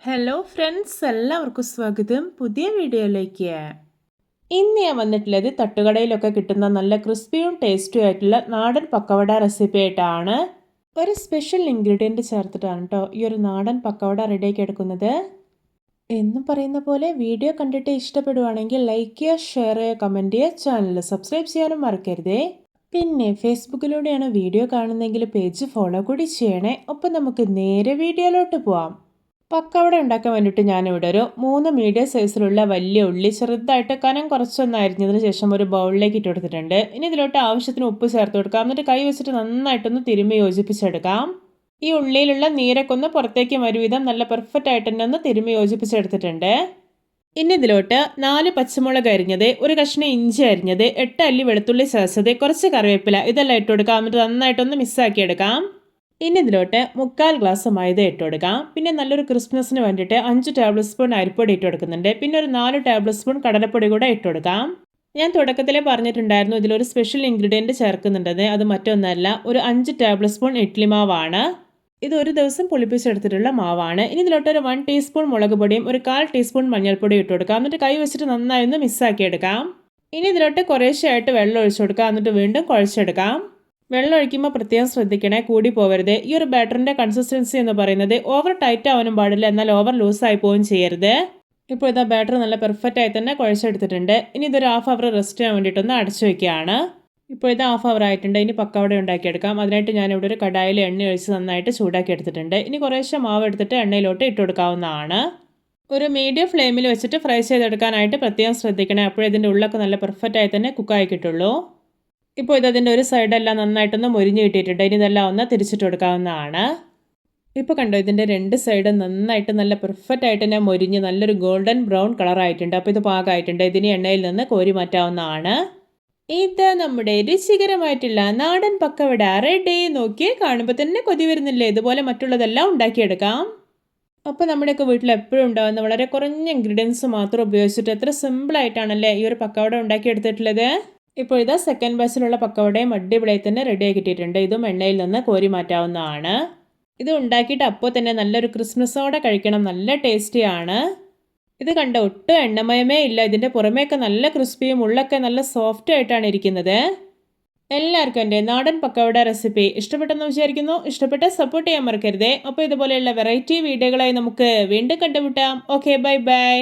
Hello friends, എല്ലാവർക്കും സ്വാഗതം പുതിയ വീഡിയോയിലേക്ക്. ഇന്ന് ഞാൻ വന്നിട്ടുള്ളത് തട്ടുകടയിലൊക്കെ കിട്ടുന്ന നല്ല ക്രിസ്പിയും ടേസ്റ്റിയും ആയിട്ടുള്ള നാടൻ പക്കവട റെസിപ്പി ആയിട്ടാണ്. ഒരു സ്പെഷ്യൽ ഇൻഗ്രീഡിയൻറ്റ് ചേർത്തിട്ടാണ് കേട്ടോ ഈ ഒരു നാടൻ പക്കവട റെഡിയാക്കി എടുക്കുന്നത്. എന്നും പറയുന്ന പോലെ വീഡിയോ കണ്ടിട്ട് ഇഷ്ടപ്പെടുവാണെങ്കിൽ ലൈക്ക് ചെയ്യുക, ഷെയർ ചെയ്യുക, കമൻറ്റ് ചെയ്യുക, ചാനൽ സബ്സ്ക്രൈബ് ചെയ്യാനും മറക്കരുതേ. പിന്നെ ഫേസ്ബുക്കിലൂടെയാണ് വീഡിയോ കാണുന്നതെങ്കിൽ പേജ് ഫോളോ കൂടി ചെയ്യണേ. ഒപ്പം നമുക്ക് നേരെ വീഡിയോയിലോട്ട് പോവാം. പക്കവട ഉണ്ടാക്കാൻ വേണ്ടിയിട്ട് ഞാനിവിടെ ഒരു 3 മീഡിയം സൈസിലുള്ള വലിയ ഉള്ളി ചെറുതായിട്ട് കനം കുറച്ചൊന്ന് അരിഞ്ഞതിന് ശേഷം ഒരു ബൗളിലേക്ക് ഇട്ട് കൊടുത്തിട്ടുണ്ട്. ഇനി ഇതിലോട്ട് ആവശ്യത്തിന് ഉപ്പ് ചേർത്ത് കൊടുക്കാം. എന്നിട്ട് കൈ വെച്ചിട്ട് നന്നായിട്ടൊന്ന് തിരുമ്മി യോജിപ്പിച്ചെടുക്കാം. ഈ ഉള്ളിയിലുള്ള നീരൊക്കെ ഒന്ന് പുറത്തേക്ക് വരും വിധം നല്ല പെർഫെക്റ്റ് ആയിട്ട് തന്നെ ഒന്ന് തിരുമ്മി യോജിപ്പിച്ചെടുത്തിട്ടുണ്ട്. ഇനി ഇതിലോട്ട് 4 പച്ചമുളക് അരിഞ്ഞത്, ഒരു കഷ്ണം ഇഞ്ചി അരിഞ്ഞത്, 8 അല്ലി വെളുത്തുള്ളി ചേർത്തത്, കുറച്ച് കറിവേപ്പില ഇതെല്ലാം ഇട്ട് കൊടുക്കാം. എന്നിട്ട് നന്നായിട്ടൊന്ന് മിക്സാക്കി എടുക്കാം. ഇനി ഇതിലോട്ട് 3/4 ഗ്ലാസ് മൈദ ഇട്ട് കൊടുക്കാം. പിന്നെ നല്ലൊരു ക്രിസ്മസിന് വേണ്ടിയിട്ട് 5 ടേബിൾ സ്പൂൺ അരിപ്പൊടി ഇട്ട് കൊടുക്കുന്നുണ്ട്. പിന്നെ ഒരു 4 ടേബിൾ സ്പൂൺ കടലപ്പൊടി കൂടെ ഇട്ട് കൊടുക്കാം. ഞാൻ തുടക്കത്തിലേ പറഞ്ഞിട്ടുണ്ടായിരുന്നു ഇതിലൊരു സ്പെഷ്യൽ ഇൻഗ്രീഡിയൻറ്റ് ചേർക്കുന്നുണ്ടെന്ന്. അത് മറ്റൊന്നല്ല, ഒരു 5 ടേബിൾ സ്പൂൺ ഇഡ്ലി മാവാണ്. ഇത് ഒരു ദിവസം പുളിപ്പിച്ചെടുത്തിട്ടുള്ള മാവാണ്. ഇനി ഇതിലോട്ട് ഒരു 1 ടീസ്പൂൺ മുളക് പൊടിയും ഒരു 1/4 ടീസ്പൂൺ മഞ്ഞൾപ്പൊടിയും ഇട്ട് കൊടുക്കാം. എന്നിട്ട് കൈ വെച്ചിട്ട് നന്നായി ഒന്ന് മിക്സാക്കി എടുക്കാം. ഇനി ഇതിലോട്ട് കുറേശ്ശെയായിട്ട് വെള്ളം ഒഴിച്ചു കൊടുക്കാം. എന്നിട്ട് വീണ്ടും കുഴച്ചെടുക്കാം. വെള്ളം ഒഴിക്കുമ്പോൾ പ്രത്യേകം ശ്രദ്ധിക്കണേ, കൂടി പോകരുത്. ഈ ഒരു ബാറ്ററിൻ്റെ കൺസിസ്റ്റൻസി എന്ന് പറയുന്നത് ഓവർ ടൈറ്റ് ആവാനും പാടില്ല, എന്നാൽ ഓവർ ലൂസായി പോവുകയും ചെയ്യരുത്. ഇപ്പോൾ ഇതാ ബാറ്റർ നല്ല പെർഫെക്റ്റ് ആയി തന്നെ കുഴച്ചെടുത്തിട്ടുണ്ട്. ഇനി ഇതൊരു ഹാഫ് അവർ റെസ്റ്റ് ചെയ്യാൻ വേണ്ടിയിട്ടൊന്ന് അടച്ചു വയ്ക്കുകയാണ്. ഇപ്പോൾ ഇത് ഹാഫ് അവർ ആയിട്ടുണ്ട്. ഇനി പക്കവട ഉണ്ടാക്കിയെടുക്കാം. അതിനായിട്ട് ഞാനിവിടെ ഒരു കടായിൽ എണ്ണ ഒഴിച്ച് നന്നായിട്ട് ചൂടാക്കി എടുത്തിട്ടുണ്ട്. ഇനി കുറേശ്ശെ മാവ് എടുത്തിട്ട് എണ്ണയിലോട്ട് ഇട്ട് കൊടുക്കാവുന്നതാണ്. ഒരു മീഡിയം ഫ്ലെയിമിൽ വെച്ചിട്ട് ഫ്രൈ ചെയ്തെടുക്കാനായിട്ട് പ്രത്യേകം ശ്രദ്ധിക്കണേ. അപ്പോഴേ ഇതിൻ്റെ ഉള്ളൊക്കെ നല്ല പെർഫെക്റ്റ് ആയി തന്നെ കുക്കായി കിട്ടുള്ളൂ. ഇപ്പോൾ ഇതിൻ്റെ ഒരു സൈഡെല്ലാം നന്നായിട്ടൊന്ന് മൊരിഞ്ഞ് കിട്ടിയിട്ടുണ്ട്. ഇനി ഇതെല്ലാം ഒന്ന് തിരിച്ചിട്ട് കൊടുക്കാവുന്നതാണ്. ഇപ്പോൾ കണ്ടോ, ഇതിൻ്റെ 2 സൈഡും നന്നായിട്ട് നല്ല പെർഫെക്റ്റ് ആയിട്ട് തന്നെ മൊരിഞ്ഞ് നല്ലൊരു ഗോൾഡൻ ബ്രൗൺ കളറായിട്ടുണ്ട്. അപ്പോൾ ഇത് പാകമായിട്ടുണ്ട്. ഇതിന് എണ്ണയിൽ നിന്ന് കോരി മാറ്റാവുന്നതാണ്. ഇത് നമ്മുടെ രുചികരമായിട്ടുള്ള നാടൻ പക്കവട റെഡി. നോക്കിയേ, കാണുമ്പോൾ തന്നെ കൊതി വരുന്നില്ലേ? ഇതുപോലെ മറ്റുള്ളതെല്ലാം ഉണ്ടാക്കിയെടുക്കാം. അപ്പോൾ നമ്മുടെയൊക്കെ വീട്ടിൽ എപ്പോഴും ഉണ്ടാകുന്ന വളരെ കുറഞ്ഞ ഇൻഗ്രീഡിയൻസ് മാത്രം ഉപയോഗിച്ചിട്ട് എത്ര സിമ്പിളായിട്ടാണല്ലേ ഈ ഒരു പക്കവട ഉണ്ടാക്കിയെടുത്തിട്ടുള്ളത്. ഇപ്പോൾ ഇതാ സെക്കൻഡ് ബാച്ചിലുള്ള പക്കവടയും അടിപൊളിയായി തന്നെ റെഡിയായി കിട്ടിയിട്ടുണ്ട്. ഇതും എണ്ണയിൽ നിന്ന് കോരി മാറ്റാവുന്നതാണ്. ഇത് ഉണ്ടാക്കിയിട്ട് അപ്പോൾ തന്നെ നല്ലൊരു ക്രിസ്മസോടെ കഴിക്കണം. നല്ല ടേസ്റ്റിയാണ്. ഇത് കണ്ട ഒട്ടും എണ്ണമയമേ ഇല്ല. ഇതിൻ്റെ പുറമേയൊക്കെ നല്ല ക്രിസ്പിയും ഉള്ളൊക്കെ നല്ല സോഫ്റ്റ് ആയിട്ടാണ് ഇരിക്കുന്നത്. എല്ലാവർക്കും എൻ്റെ നാടൻ പക്കവട റെസിപ്പി ഇഷ്ടപ്പെട്ടെന്ന് വിചാരിക്കുന്നു. ഇഷ്ടപ്പെട്ട സപ്പോർട്ട് ചെയ്യാൻ മറക്കരുതേ. അപ്പോൾ ഇതുപോലെയുള്ള വെറൈറ്റി വീഡിയോകളായി നമുക്ക് വീണ്ടും കണ്ടുമുട്ടാം. Okay, bye bye.